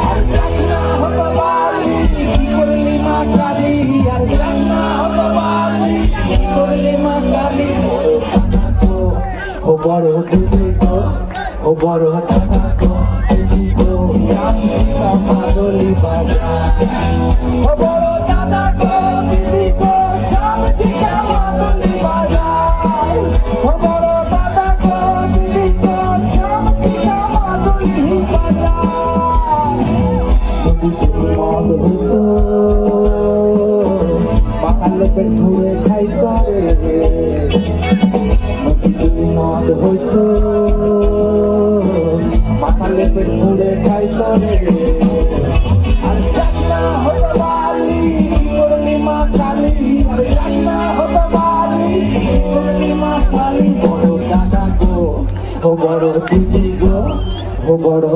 আর জান্না হতো বালি কি করলি মা কালী, আর জান্না হতো বালি কি করলি মা কালী। ও বড় দিদি গো, ও বড় দাদা গো, দিদি গো চামচিকা মাদলি বাজা। ও বড় দাদা গো, দিদি গো চামচিকা মাদলি বাজা। ও বড় দাদা গো, দিদি গো চামচিকা মাদলি বাজা। যদি মদ হতো পাকালে পেট ভরে খাইতো রে, যদি মদ হইতো পাকালে পেট ভরে খাইতো রে। আর জান্না হতো বালি কি করলি মা কালী, আর জান্না হতো বালি কি করলি মা কালী। বড় দাদা গো, ও বড় দিদি গো, ও বড়